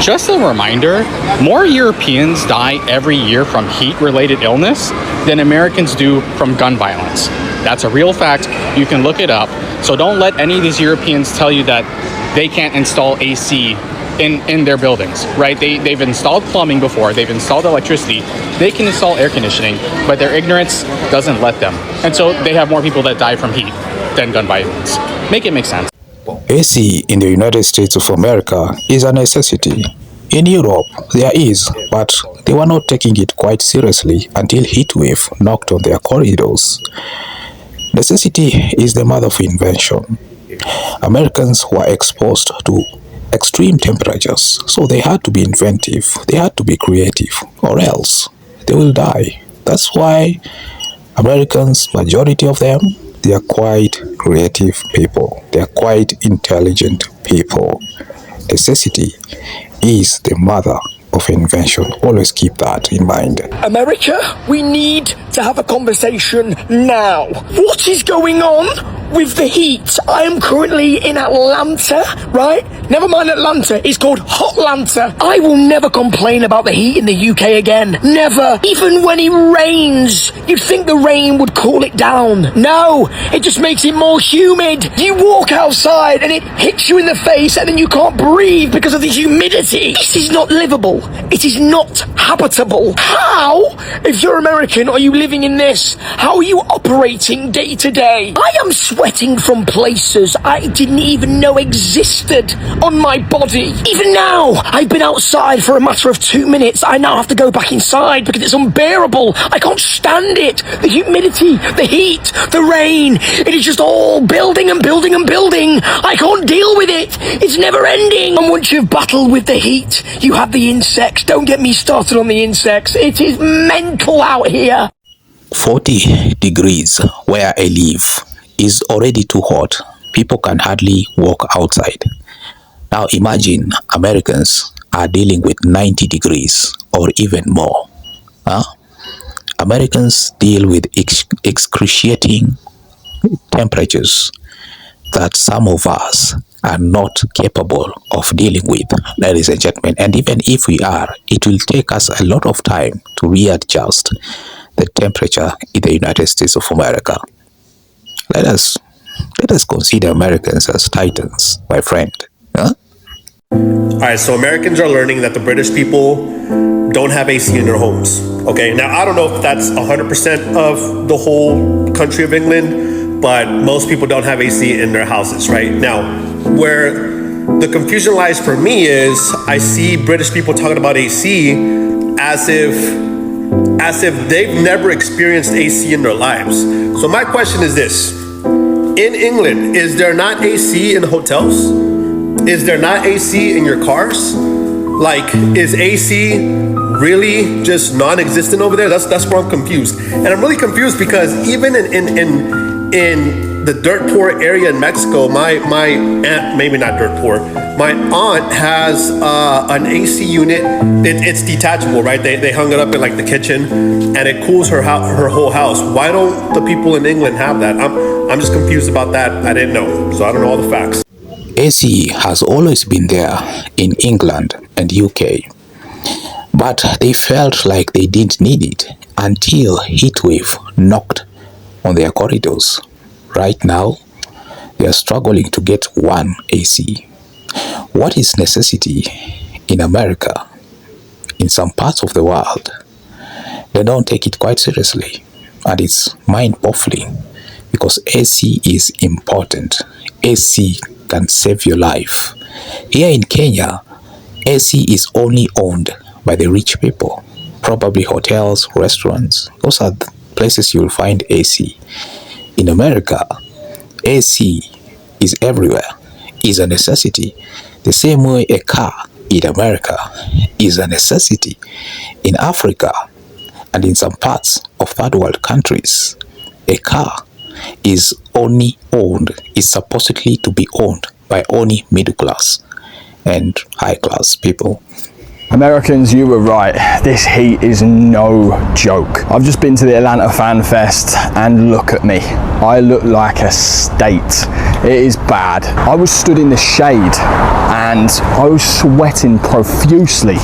Just a reminder, more Europeans die every year from heat-related illness than Americans do from gun violence. That's a real fact. You can look it up. So don't let any of these Europeans tell you that they can't install AC in their buildings, right? They've installed plumbing before, they've installed electricity, they can install air conditioning, but their ignorance doesn't let them. And so they have more people that die from heat than gun violence. Make it make sense. AC in the United States of America is a necessity. In Europe, there is, but they were not taking it quite seriously until heatwave knocked on their corridors. Necessity is the mother of invention. Americans were exposed to extreme temperatures, so they had to be inventive, they had to be creative, or else they will die. That's why Americans, majority of them, they are quite creative people. They are quite intelligent people. Necessity is the mother of invention. Always keep that in mind. America, we need to have a conversation now. What is going on with the heat? I am currently in Atlanta, right? Never mind Atlanta, it's called Hotlanta. I will never complain about the heat in the UK again. Never. Even when it rains, you'd think the rain would cool it down. No, it just makes it more humid. You walk outside and it hits you in the face and then you can't breathe because of the humidity. This is not livable. It is not habitable. How, if you're American, are you living in this? How are you operating day to day? I am sweating from places I didn't even know existed on my body. Even now, I've been outside for a matter of 2 minutes. I now have to go back inside because it's unbearable. I can't stand it. The humidity, the heat, the rain. It is just all building and building and building. I can't deal with it. It's never ending. And once you've battled with the heat, you have the insects. Don't get me started on the insects. It is mental out here. 40 degrees where I live is already too hot. People can hardly walk outside. Now imagine Americans are dealing with 90 degrees or even more. Americans deal with excruciating temperatures that some of us are not capable of dealing with, ladies and gentlemen. And even if we are, it will take us a lot of time to readjust the temperature in the United States of America. Let us consider Americans as titans, my friend. All right, so Americans are learning that the British people don't have AC in their homes. Okay, now I don't know if that's 100% of the whole country of England, but most people don't have AC in their houses, right? Now, where the confusion lies for me is I see British people talking about AC as if they've never experienced AC in their lives. So my question is this: in England, is there not AC in hotels? Is there not AC in your cars? Like, is AC really just non-existent over there? That's where I'm confused. And I'm really confused because even in the dirt poor area in Mexico, my aunt, maybe not dirt poor, my aunt has an AC unit. It's detachable, right? They hung it up in like the kitchen and it cools her whole house. Why don't the people in England have that? I'm just confused about that. I didn't know, so I don't know all the facts. AC has always been there in England and UK, but they felt like they didn't need it until heatwave knocked on their corridors. Right now, they are struggling to get one AC. What is necessity in America? In some parts of the world, they don't take it quite seriously, and it's mind-boggling because AC is important. AC can save your life. Here in Kenya, AC is only owned by the rich people, probably hotels, restaurants. Those are the places you'll find AC. In America, AC is everywhere, is a necessity. The same way a car in America is a necessity. In Africa and in some parts of third world countries, a car is supposedly to be owned by only middle class and high class people. Americans, you were right. This heat is no joke. I've just been to the Atlanta Fan Fest and look at me. I look like a state. It is bad. I was stood in the shade and I was sweating profusely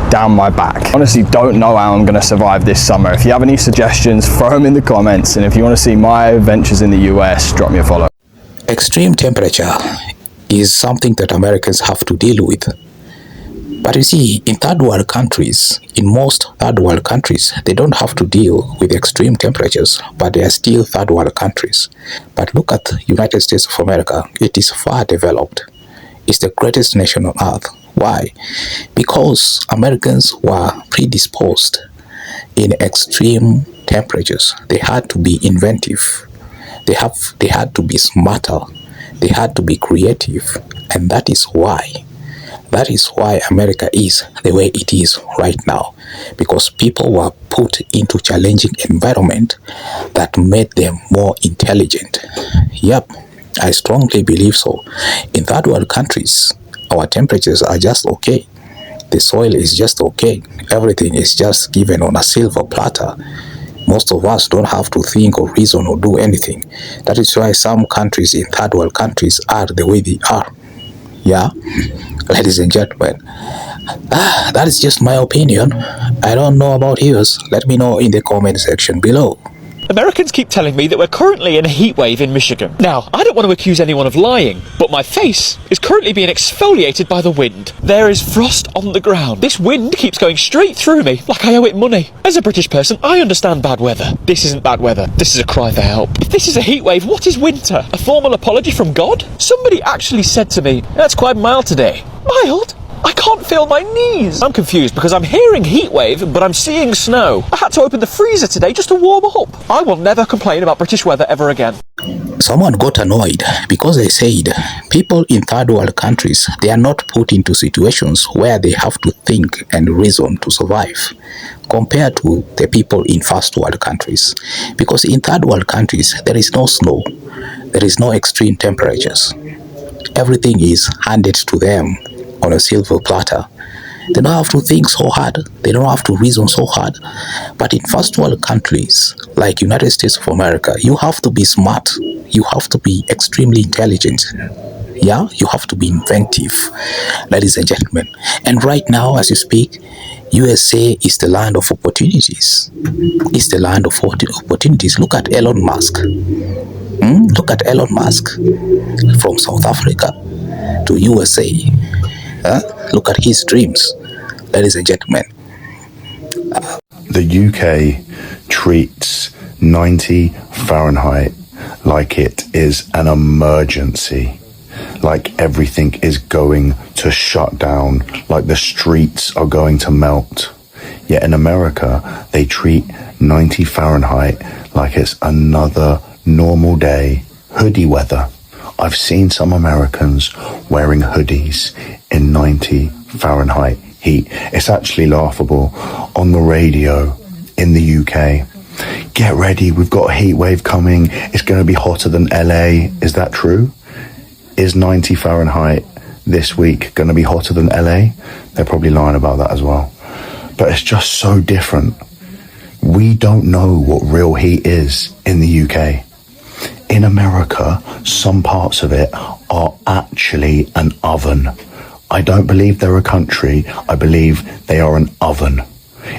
down my back. Honestly, don't know how I'm going to survive this summer. If you have any suggestions, throw them in the comments, and if you want to see my adventures in the US, drop me a follow. Extreme temperature is something that Americans have to deal with. But you see, in third world countries, in most third world countries, they don't have to deal with extreme temperatures, but they are still third world countries. But look at the United States of America. It is far developed. It's the greatest nation on earth. Why? Because Americans were predisposed in extreme temperatures. They had to be inventive. They had to be smarter. They had to be creative. And that is why America is the way it is right now. Because people were put into challenging environment that made them more intelligent. Yep, I strongly believe so. In third world countries, our temperatures are just okay. The soil is just okay. Everything is just given on a silver platter. Most of us don't have to think or reason or do anything. That is why some countries in third world countries are the way they are. Yeah, ladies and gentlemen, that is just my opinion. I don't know about yours. Let me know in the comment section below. Americans keep telling me that we're currently in a heat wave in Michigan. Now, I don't want to accuse anyone of lying, but my face is currently being exfoliated by the wind. There is frost on the ground. This wind keeps going straight through me, like I owe it money. As a British person, I understand bad weather. This isn't bad weather. This is a cry for help. If this is a heat wave, what is winter? A formal apology from God? Somebody actually said to me, "That's quite mild today." Mild? I can't feel my knees. I'm confused because I'm hearing heat wave, but I'm seeing snow. I had to open the freezer today just to warm up. I will never complain about British weather ever again. Someone got annoyed because I said people in third world countries, they are not put into situations where they have to think and reason to survive compared to the people in first world countries. Because in third world countries, there is no snow, there is no extreme temperatures. Everything is handed to them on a silver platter. They don't have to think so hard. They don't have to reason so hard. But in first world countries like United States of America, you have to be smart. You have to be extremely intelligent. Yeah, you have to be inventive, ladies and gentlemen. And right now, as you speak, USA is the land of opportunities. It's the land of opportunities. Look at Elon Musk. Look at Elon Musk from South Africa to USA. Look at his dreams, ladies and gentlemen. The UK treats 90 Fahrenheit like it is an emergency, like everything is going to shut down, like the streets are going to melt. Yet in America, they treat 90 Fahrenheit like it's another normal day, hoodie weather. I've seen some Americans wearing hoodies in 90 Fahrenheit heat. It's actually laughable. On the radio in the UK, get ready, we've got a heat wave coming. It's going to be hotter than LA. Is that true? Is 90 Fahrenheit this week going to be hotter than LA? They're probably lying about that as well. But it's just so different. We don't know what real heat is in the UK. In America, some parts of it are actually an oven. I don't believe they're a country. I believe they are an oven.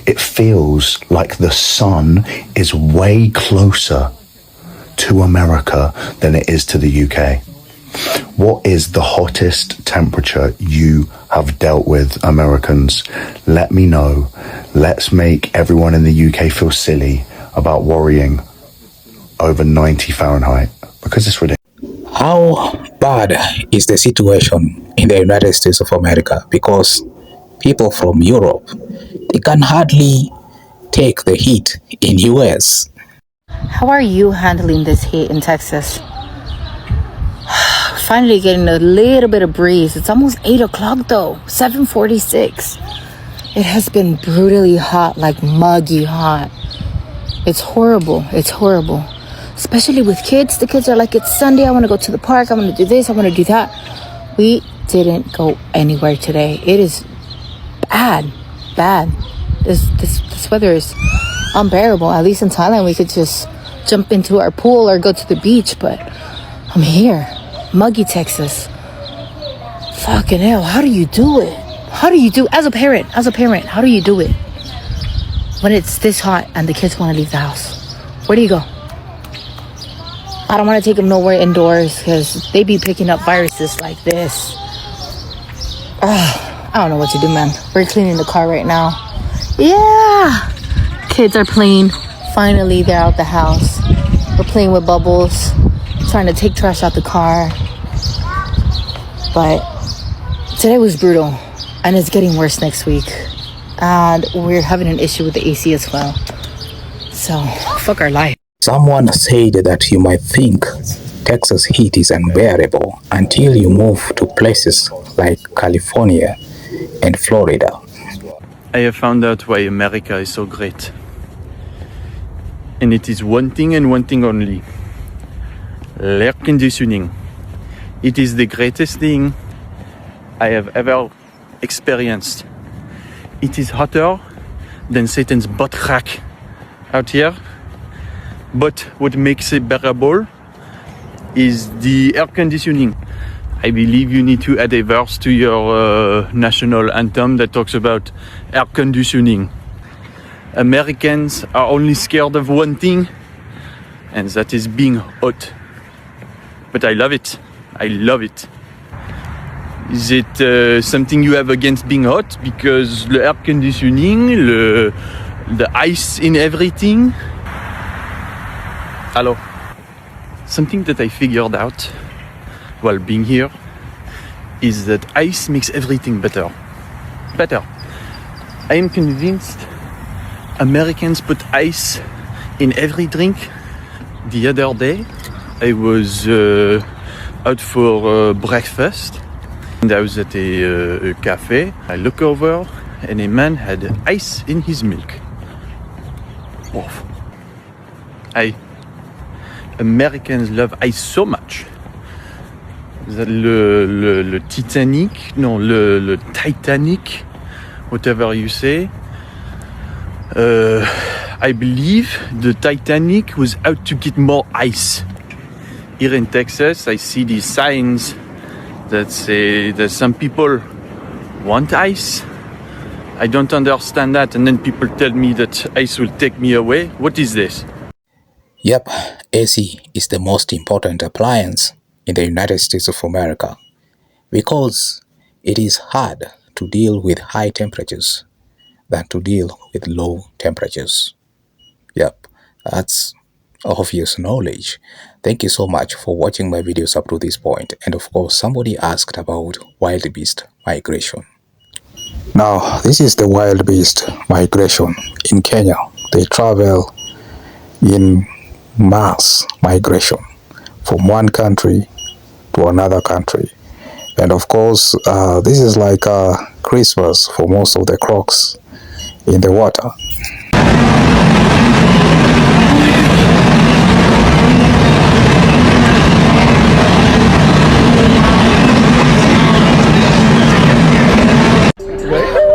It feels like the sun is way closer to America than it is to the UK. What is the hottest temperature you have dealt with, Americans? Let me know. Let's make everyone in the UK feel silly about worrying over 90 Fahrenheit, because it's ridiculous. How bad is the situation in the United States of America? Because people from Europe, they can hardly take the heat in US. How are you handling this heat in Texas? Finally getting a little bit of breeze. It's almost 8 o'clock though, 7:46. It has been brutally hot, like muggy hot. It's horrible. It's horrible. Especially with kids. The kids are like, it's Sunday, I want to go to the park, I want to do this, I want to do that. We didn't go anywhere today. It is bad. This weather is unbearable. At least in Thailand, we could just jump into our pool or go to the beach, but I'm here. Muggy Texas. Fucking hell, how do you do it? How do you do, as a parent, how do you do it? When it's this hot and the kids want to leave the house, where do you go? I don't want to take them nowhere indoors because they be picking up viruses like this. I don't know what to do, man. We're cleaning the car right now. Yeah! Kids are playing. Finally, they're out the house. We're playing with bubbles, trying to take trash out the car. But today was brutal, and it's getting worse next week. And we're having an issue with the AC as well. So, fuck our life. Someone said that you might think Texas heat is unbearable until you move to places like California and Florida. I have found out why America is so great. And it is one thing and one thing only. Air conditioning. It is the greatest thing I have ever experienced. It is hotter than Satan's butt crack out here. But what makes it bearable is the air conditioning. I believe you need to add a verse to your national anthem that talks about air conditioning. Americans are only scared of one thing, and that is being hot. But I love it. I love it. Is it something you have against being hot? Because the air conditioning, the ice in everything. Hello. Something that I figured out while being here is that ice makes everything better. Better. I am convinced Americans put ice in every drink. The other day, I was out for breakfast, and I was at a cafe. I look over, and a man had ice in his milk. Oh. Americans love ice so much that le Titanic, no, le Titanic, whatever you say, I believe the Titanic was out to get more ice. Here in Texas, I see these signs that say that some people want ice. I don't understand that, and then people tell me that ice will take me away. What is this? Yep, AC is the most important appliance in the United States of America because it is hard to deal with high temperatures than to deal with low temperatures. Yep, that's obvious knowledge. Thank you so much for watching my videos up to this point. And of course, somebody asked about wildebeest migration. Now, this is the wildebeest migration in Kenya. They travel in mass migration from one country to another country. And of course, this is like Christmas for most of the crocs in the water.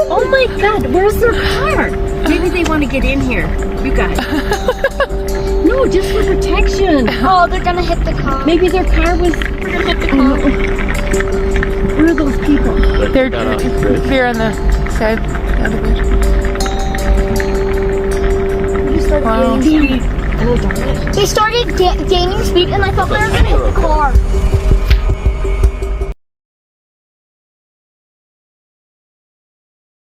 Oh my God, where's their car? Maybe they want to get in here. You guys. No, just for protection. Oh, they're gonna hit the car. Maybe their car was... They're gonna hit the car. Where are those people? They're on the side of the bridge. They started gaining speed, and I thought they were gonna hit the car.